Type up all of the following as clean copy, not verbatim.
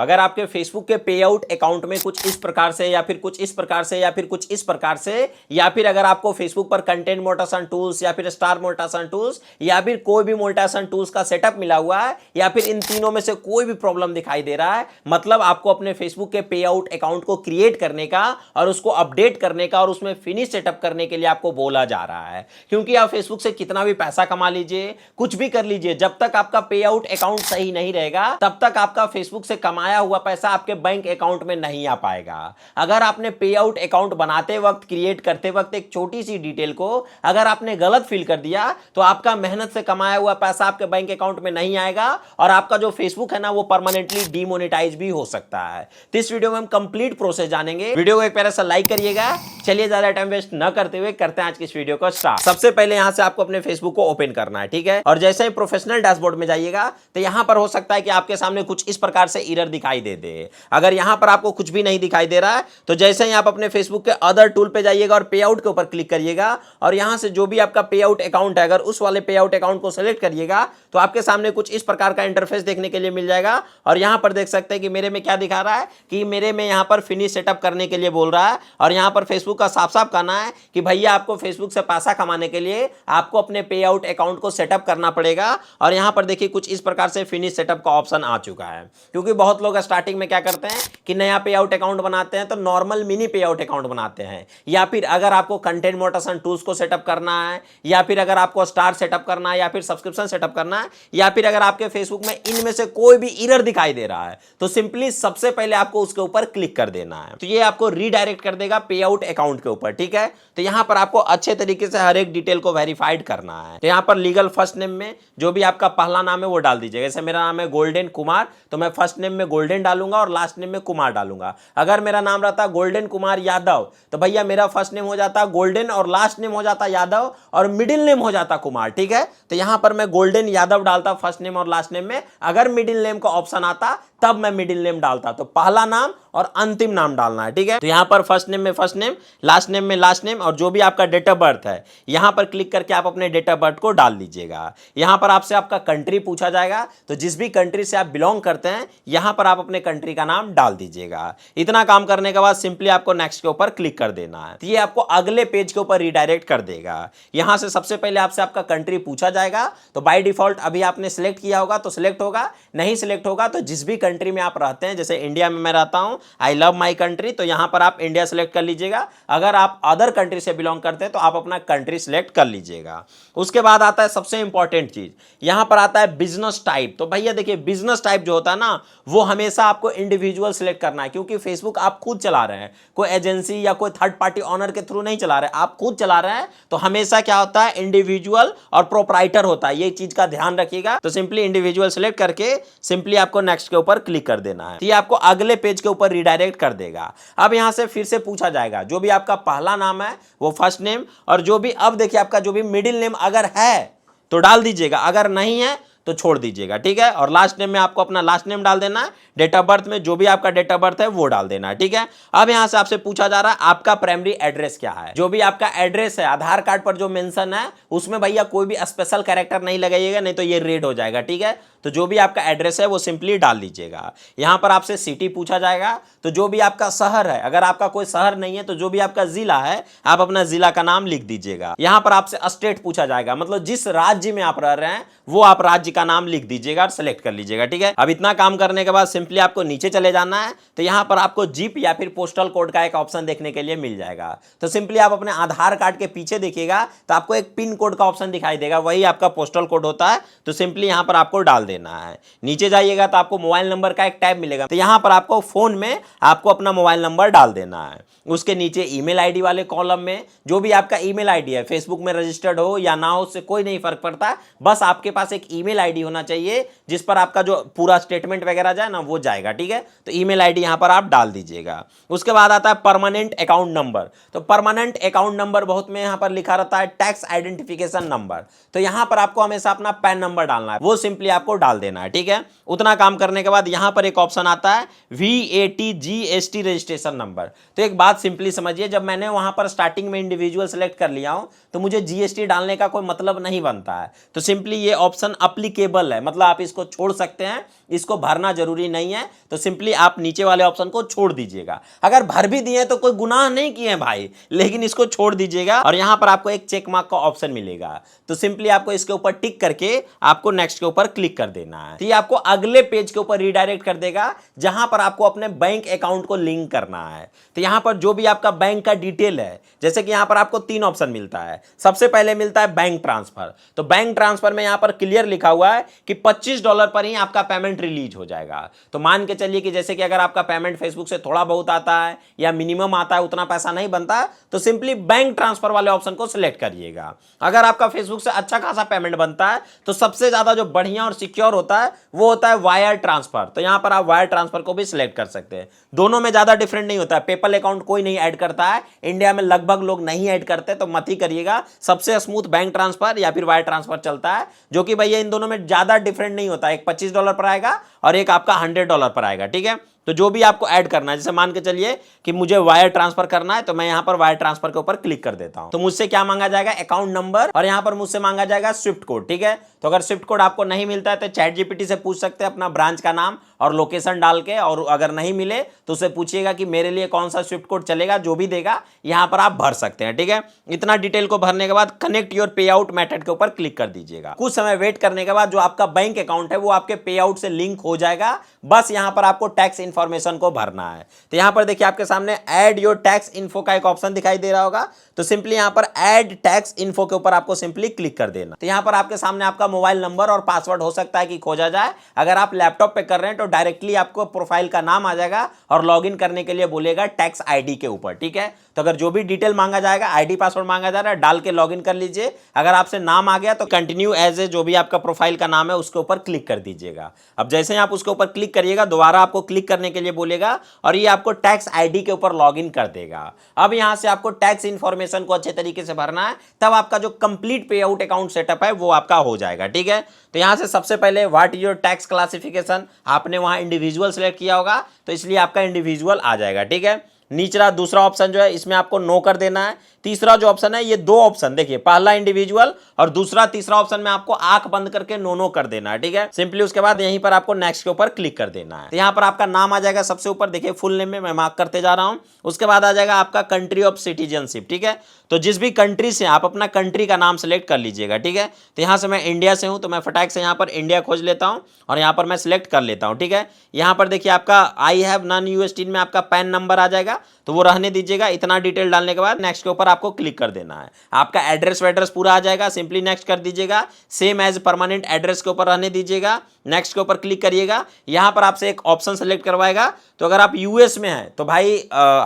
अगर आपके फेसबुक के पे आउट अकाउंट में कुछ इस प्रकार से या फिर कुछ इस प्रकार से या फिर कुछ इस प्रकार से या फिर अगर आपको फेसबुक पर कंटेंट मोनेटाइजेशन टूल्स या फिर स्टार मोनेटाइजेशन टूल्स या फिर कोई भी मोनेटाइजेशन टूल्स का सेटअप मिला हुआ है या फिर इन तीनों में से कोई भी प्रॉब्लम दिखाई दे रहा है, मतलब आपको अपने फेसबुक के पे आउट अकाउंट को क्रिएट करने का और उसको अपडेट करने का और उसमें फिनिश सेटअप करने के लिए आपको बोला जा रहा है। क्योंकि आप फेसबुक से कितना भी पैसा कमा लीजिए, कुछ भी कर लीजिए, जब तक आपका पे आउट अकाउंट सही नहीं रहेगा तब तक आपका फेसबुक से कमाया हुआ पैसा आपके बैंक अकाउंट में नहीं आ पाएगा। अगर आपने पे आउट अकाउंट बनाते वक्त, क्रिएट करते वक्त एक छोटी सी डिटेल को अगर आपने गलत फिल कर दिया तो आपका मेहनत से कमाया हुआ पैसा आपके बैंक अकाउंट में नहीं आएगा और आपका जो फेसबुक है ना वो परमानेंटली डीमोनेटाइज भी हो सकता है। तो इस वीडियो में हम कंप्लीट प्रोसेस जानेंगे। वीडियो को एक प्यारा सा लाइक करिएगा। चलिए ज्यादा टाइम वेस्ट न करते हुए करते हैं आज की इस वीडियो को स्टार्ट। सबसे पहले यहां से आपको अपने फेसबुक को ओपन करना है, ठीक है। और जैसे ही प्रोफेशनल डैशबोर्ड में जाइएगा तो यहां पर हो सकता है कि आपके सामने कुछ इस प्रकार से एरर दिखाई दे दे। अगर यहां पर आपको कुछ भी नहीं दिखाई दे रहा है तो जैसे ही आप अपने फेसबुक के अदर टूल पे जाइएगा और पे आउट के ऊपर क्लिक करिएगा और यहां से जो भी आपका पे आउट अकाउंट है अगर उस वाले पे आउट अकाउंट को सेलेक्ट करिएगा तो आपके सामने कुछ इस प्रकार का इंटरफेस देखने के लिए मिल जाएगा। और यहां पर देख सकते हैं कि मेरे में क्या दिखा रहा है कि मेरे में यहां पर फिनिश सेटअप करने के लिए बोल रहा है और यहां पर फेसबुक का साफ साफ कहना है कि भैया आपको फेसबुक से पैसा कमाने के लिए आपको अपने पे आउट अकाउंट को सेटअप करना पड़ेगा। और यहां पर देखिए कुछ इस प्रकार से फिनिश सेटअप का ऑप्शन आ चुका है। क्योंकि बहुत लोग स्टार्टिंग में क्या करते हैं कि नया पे आउट अकाउंट बनाते हैं तो नॉर्मल मिनी पे आउट अकाउंट बनाते हैं, या फिर अगर आपको कंटेंट मोनेटाइजेशन टूल्स को सेटअप करना है या फिर अगर आपको स्टार सेटअप करना है या फिर सब्सक्रिप्शन सेटअप करना है या फिर अगर आपके फेसबुक में इनमें से कोई भी एरर दिखाई दे रहा है तो सिंपली सबसे पहले आपको उसके ऊपर क्लिक कर देना है। तो ये आपको रीडायरेक्ट कर देगा पे आउट अकाउंट के ऊपर, ठीक है। तो यहां पर आपको अच्छे तरीके से हर एक डिटेल को वेरीफाइड करना है। तो यहां पर लीगल फर्स्ट नेम में जो भी आपका पहला नाम है वो डाल दीजिएगा। जैसे मेरा नाम है गोल्डन कुमार तो मैं फर्स्ट नेम में गोल्डन डालूंगा और लास्ट नेम में कुमार डालूंगा। अगर मेरा नाम रहता गोल्डन कुमार यादव तो भैया मेरा फर्स्ट नेम हो जाता गोल्डन और लास्ट नेम हो जाता यादव और मिडिल नेम हो जाता कुमार, ठीक है। तो यहां पर मैं गोल्डन यादव डालता फर्स्ट नेम और लास्ट नेम में। अगर मिडिल नेम का ऑप्शन आता तब मैं मिडिल नेम डालता। तो पहला नाम और अंतिम नाम डालना है, ठीक है। तो यहां पर फर्स्ट नेम में फर्स्ट नेम, लास्ट नेम में लास्ट नेम और जो भी आपका डेट ऑफ बर्थ है यहां पर क्लिक करके आप अपने डेट ऑफ बर्थ को डाल दीजिएगा। यहां पर आपसे आपका कंट्री पूछा जाएगा तो जिस भी कंट्री से आप बिलोंग करते हैं यहां पर आप अपने कंट्री का नाम डाल दीजिएगा। इतना काम करने के बाद सिंपली आपको नेक्स्ट के ऊपर क्लिक कर देना है। तो ये आपको अगले पेज के ऊपर रिडायरेक्ट कर देगा। यहां से सबसे पहले आपसे आपका कंट्री पूछा जाएगा तो बाय डिफॉल्ट अभी आपने सिलेक्ट किया होगा तो सिलेक्ट होगा, नहीं सिलेक्ट होगा तो जिस भी कंट्री में आप रहते हैं, जैसे इंडिया में मैं रहता हूं, आई लव माई कंट्री, तो यहां पर आप इंडिया सिलेक्ट कर लीजिएगा। अगर आप अदर कंट्री से बिलोंग करते हैं तो आप अपना कंट्री सिलेक्ट कर लीजिएगा। उसके बाद आता है सबसे इंपॉर्टेंट चीज, यहां पर आता है बिजनेस टाइप। तो भैया देखिए बिजनेस टाइप जो होता है ना वो हमेशा आपको इंडिविजुअल सिलेक्ट करना है, क्योंकि फेसबुक आप खुद चला रहे हैं, कोई एजेंसी या कोई थर्ड पार्टी ऑनर के थ्रू नहीं चला रहे, आप खुद चला रहे हैं। तो हमेशा क्या होता है इंडिविजुअल और प्रोप्राइटर होता है, ये चीज का ध्यान रखिएगा। तो सिंपली इंडिविजुअल सिलेक्ट करके सिंपली आपको नेक्स्ट के ऊपर क्लिक कर देना है। ये आपको अगले पेज के ऊपर रिडायरेक्ट कर देगा। अब यहां से फिर से पूछा जाएगा जो भी आपका पहला नाम है वो फर्स्ट नेम और जो भी, अब देखिए आपका जो भी मिडिल नेम अगर है तो डाल दीजिएगा, अगर नहीं है तो छोड़ दीजिएगा, ठीक है। और लास्ट नेम में आपको अपना लास्ट नेम डाल देना है। डेट ऑफ बर्थ में जो भी आपका डेट ऑफ बर्थ है वो डाल देना है, ठीक है। अब यहां से आपसे पूछा जा रहा है आपका प्राइमरी एड्रेस क्या है। जो भी आपका एड्रेस है आधार कार्ड पर जो मेंशन है उसमें भैया कोई भी स्पेशल कैरेक्टर नहीं लगाइएगा, नहीं तो ये रेड हो जाएगा, ठीक है। तो जो भी आपका एड्रेस है वो सिंपली डाल लीजिएगा। यहां पर आपसे सिटी पूछा जाएगा तो जो भी आपका शहर है, अगर आपका कोई शहर नहीं है तो जो भी आपका जिला है आप अपना जिला का नाम लिख दीजिएगा। यहां पर आपसे स्टेट पूछा जाएगा, मतलब जिस राज्य में आप रह रहे हैं वो आप राज्य का नाम लिख दीजिएगा और सेलेक्ट कर लीजिएगा, ठीक है। अब इतना काम करने के बाद सिंपली आपको नीचे चले जाना है। तो यहां पर आपको जीप या फिर पोस्टल कोड का एक ऑप्शन देखने के लिए मिल जाएगा। तो सिंपली आप अपने आधार कार्ड के पीछे देखिएगा तो आपको एक पिन कोड का ऑप्शन दिखाई देगा, वही आपका पोस्टल कोड होता है। तो सिंपली यहां पर आपको डाल देना है। नीचे जाइएगा तो आपको मोबाइल नंबर का एक टैब मिलेगा, तो यहां पर आपको फोन में आपको अपना मोबाइल नंबर डाल देना है। उसके नीचे ईमेल आईडी वाले कॉलम में जो भी आपका ईमेल आईडी है, फेसबुक में रजिस्टर्ड हो या ना हो उससे कोई नहीं फर्क पड़ता, बस आपके पास एक ईमेल आईडी होना चाहिए जिस पर आपका जो पूरा स्टेटमेंट वगैरह जाए ना वो जाएगा, ठीक है। तो ईमेल आईडी यहां पर आप डाल दीजिएगा। उसके बाद आता है परमानेंट अकाउंट नंबर। तो परमानेंट अकाउंट नंबर बहुत में यहां पर लिखा रहता है टैक्स आइडेंटिफिकेशन नंबर। तो यहां पर आपको हमेशा अपना पैन नंबर डालना है, वो सिंपली आपको डाल देना है, ठीक है। उतना काम करने के बाद यहां पर एक ऑप्शन आता है VAT GST रजिस्ट्रेशन नंबर। तो एक बात सिंपली समझिए, जब मैंने वहां पर स्टार्टिंग में इंडिविजुअल सेलेक्ट कर लिया हूं तो मुझे GST डालने का कोई मतलब नहीं बनता है। तो सिंपली ये ऑप्शन अप्लीकेबल है, मतलब आप इसको छोड़ सकते हैं, इसको भरना जरूरी नहीं है। तो सिंपली आप नीचे वाले ऑप्शन को छोड़ दीजिएगा। अगर भर भी दिए तो कोई गुनाह नहीं किए भाई, लेकिन इसको छोड़ दीजिएगा। और यहां पर आपको एक चेक मार्क का ऑप्शन मिलेगा, तो सिंपली आपको इसके ऊपर टिक करके आपको नेक्स्ट के ऊपर क्लिक कर देना है। तो ये आपको अगले पेज के ऊपर रीडायरेक्ट कर देगा, जहां पर आपको अपने बैंक अकाउंट को लिंक करना है। तो यहां पर जो भी आपका बैंक का डिटेल है, जैसे कि यहां पर आपको 3 ऑप्शन मिलता है। सबसे पहले मिलता है बैंक ट्रांसफर। तो बैंक ट्रांसफर में यहां पर क्लियर लिखा हुआ है कि $25 पर ही आपका पेमेंट रिलीज हो जाएगा। तो मान के चलिए कि जैसे कि अगर आपका पेमेंट फेसबुक से थोड़ा बहुत आता है या मिनिमम आता है, उतना पैसा नहीं बनता, तो सिंपली बैंक ट्रांसफर वाले ऑप्शन को सिलेक्ट करिएगा। अगर आपका फेसबुक से अच्छा खासा पेमेंट बनता है तो सबसे ज्यादा जो बढ़िया और सिक्योर होता है वो होता है वायर ट्रांसफर। तो यहां पर आप वायर ट्रांसफर को भी सिलेक्ट कर सकते हैं। दोनों में ज्यादा डिफरेंट नहीं होता है। पेपल अकाउंट कोई नहीं ऐड करता है, इंडिया में लगभग लोग नहीं ऐड करते, तो मत ही करिएगा। सबसे स्मूथ बैंक ट्रांसफर या फिर वायर ट्रांसफर चलता है, जो कि भैया इन दोनों में ज्यादा डिफरेंट नहीं होता। एक $25 पर आएगा और एक आपका $100 पर आएगा, ठीक है। तो जो भी आपको ऐड करना है, जैसे मान के चलिए कि मुझे वायर ट्रांसफर करना है, तो मैं यहां पर वायर ट्रांसफर के ऊपर क्लिक कर देता हूं। तो मुझसे क्या मांगा जाएगा, अकाउंट नंबर, और यहां पर मुझसे मांगा जाएगा स्विफ्ट कोड, ठीक है। तो अगर स्विफ्ट कोड आपको नहीं मिलता है तो चैट जीपीटी से पूछ सकते हैं अपना ब्रांच का नाम और लोकेशन डाल के, और अगर नहीं मिले तो उससे पूछिएगा कि मेरे लिए कौन सा स्विफ्ट कोड चलेगा। जो भी देगा यहां पर आप भर सकते हैं, ठीक है। इतना डिटेल को भरने के बाद कनेक्ट योर पे आउट मेथड के ऊपर क्लिक कर दीजिएगा। कुछ समय वेट करने के बाद जो आपका बैंक अकाउंट है वो आपके पे आउट से लिंक हो जाएगा। बस यहां पर आपको टैक्स इंफॉर्मेशन को भरना है। तो यहां पर देखिए आपके सामने ऐड योर टैक्स इन्फो का एक ऑप्शन दिखाई दे रहा होगा। तो सिंपली यहां पर ऐड टैक्स इन्फो के ऊपर आपको सिंपली क्लिक कर देना। तो यहां पर आपके सामने आपका मोबाइल नंबर और पासवर्ड हो सकता है कि खोजा जाए। अगर आप लैपटॉप पे कर रहे हैं तो डायरेक्टली आपको प्रोफाइल का नाम आ जाएगा और लॉगिन करने के लिए बोलेगा टैक्स आईडी के ऊपर, ठीक है। तो अगर जो भी डिटेल मांगा जाएगा, आईडी पासवर्ड मांगा जा रहा है, डाल के लॉगिन कर लीजिए। अगर आपसे नाम आ गया तो कंटिन्यू एज ए जो भी आपका प्रोफाइल का नाम है उसके ऊपर क्लिक कर दीजिएगा। अब जैसे ही आप उसके ऊपर क्लिक करिएगा, दोबारा आपको क्लिक करने के लिए बोलेगा और ये आपको टैक्स आईडी के ऊपर लॉगिन कर देगा। अब यहां से आपको टैक्स इंफॉर्मेशन को अच्छे तरीके से भरना है, तब आपका जो कंप्लीट पे आउट अकाउंट सेटअप है वो आपका हो जाएगा, ठीक है। तो यहां से सबसे पहले what is your tax classification, आपने वहां इंडिविजुअल सेलेक्ट किया होगा तो इसलिए आपका इंडिविजुअल आ जाएगा, ठीक है। नीचला दूसरा ऑप्शन जो है इसमें आपको नो कर देना है। तीसरा जो ऑप्शन है, ये 2 ऑप्शन देखिए, पहला इंडिविजुअल और दूसरा तीसरा ऑप्शन में आपको आंख बंद करके नो कर देना है, ठीक है। सिंपली उसके बाद यहीं पर आपको नेक्स्ट के ऊपर क्लिक कर देना है। तो यहां पर आपका नाम आ जाएगा सबसे ऊपर, देखिए फुल नेम में मैं मार्क करते जा रहा हूं। उसके बाद आ जाएगा आपका कंट्री ऑफ सिटीजनशिप, ठीक है। तो जिस भी कंट्री से आप अपना कंट्री का नाम सेलेक्ट कर लीजिएगा, ठीक है। तो यहां से मैं इंडिया से हूं तो मैं फटाक से यहां पर इंडिया खोज लेता हूं और यहां पर मैं सिलेक्ट कर लेता हूं, ठीक है। यहां पर देखिए आपका आई हैव नॉन यूएसटी में आपका पैन नंबर आ जाएगा, तो वो रहने दीजिएगा। इतना डिटेल डालने के बाद नेक्स्ट के ऊपर आपको क्लिक कर देना है। आपका एड्रेस वेड्रेस पूरा आ जाएगा, सिंपली नेक्स्ट कर दीजिएगा। सेम एज परमानेंट एड्रेस के ऊपर रहने दीजिएगा, नेक्स्ट के ऊपर क्लिक करिएगा। यहां पर आपसे एक ऑप्शन सेलेक्ट करवाएगा, तो अगर आप यूएस में हैं तो भाई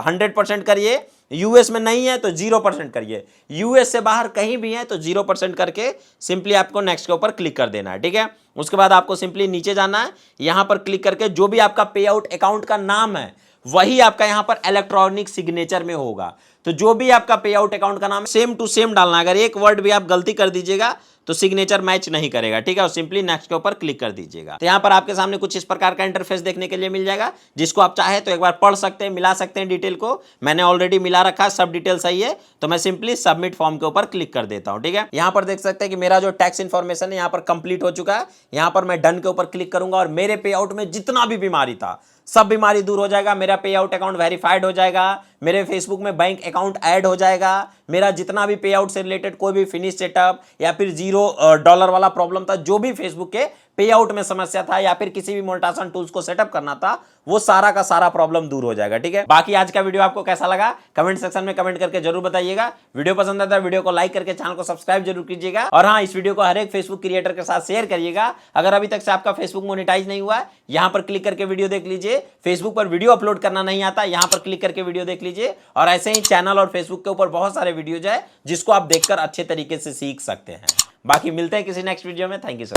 100% करिए, यूएस में नहीं है तो 0% करिए, यूएस से बाहर कहीं भी है तो 0% करके सिंपली आपको नेक्स्ट के ऊपर क्लिक कर देना है, ठीक है। उसके बाद आपको सिंपली नीचे जाना है, यहां पर क्लिक करके जो भी आपका पे आउट अकाउंट का नाम है वही आपका यहां पर इलेक्ट्रॉनिक सिग्नेचर में होगा। तो जो भी आपका पे आउट अकाउंट का नाम है सेम टू सेम डालना। अगर एक वर्ड भी आप गलती कर दीजिएगा तो सिग्नेचर मैच नहीं करेगा, ठीक है। और सिंपली नेक्स्ट के ऊपर क्लिक कर दीजिएगा। तो यहां पर आपके सामने कुछ इस प्रकार का इंटरफेस देखने के लिए मिल जाएगा, जिसको आप चाहे तो एक बार पढ़ सकते हैं, मिला सकते हैं डिटेल को। मैंने ऑलरेडी मिला रखा है, सब डिटेल सही है, तो मैं सिंपली सबमिट फॉर्म के ऊपर क्लिक कर देता हूं, ठीक है। यहां पर देख सकते हैं कि मेरा जो टैक्स इन्फॉर्मेशन है यहां पर कंप्लीट हो चुका है। यहां पर मैं डन के ऊपर क्लिक करूंगा और मेरे पे आउट में जितना भी बीमारी था सब बीमारी दूर हो जाएगा। मेरा पे आउट अकाउंट वेरीफाइड हो जाएगा, मेरे फेसबुक में बैंक अकाउंट ऐड हो जाएगा, मेरा जितना भी पे आउट से रिलेटेड कोई भी फिनिश सेटअप या फिर $0 वाला प्रॉब्लम था, जो भी फेसबुक के पे आउट में समस्या था या फिर किसी भी मोल्टासन टूल्स को सेटअप करना था, वो सारा का सारा प्रॉब्लम दूर हो जाएगा, ठीक है। बाकी आज का वीडियो आपको कैसा लगा कमेंट सेक्शन में कमेंट करके जरूर बताइएगा। वीडियो पसंद आता है वीडियो को लाइक करके चैनल को सब्सक्राइब जरूर कीजिएगा, और हाँ, इस वीडियो को हर एक फेसबुक क्रिएटर के साथ शेयर करिएगा। अगर अभी तक से आपका फेसबुक मोनेटाइज नहीं हुआ है, यहां पर क्लिक करके वीडियो देख लीजिए। फेसबुक पर वीडियो अपलोड करना नहीं आता, यहां पर क्लिक करके वीडियो देख लीजिए। और ऐसे ही चैनल और फेसबुक के ऊपर बहुत सारे वीडियोज है जिसको आप देखकर अच्छे तरीके से सीख सकते हैं। बाकी मिलते हैं किसी नेक्स्ट वीडियो में। Thank you sir.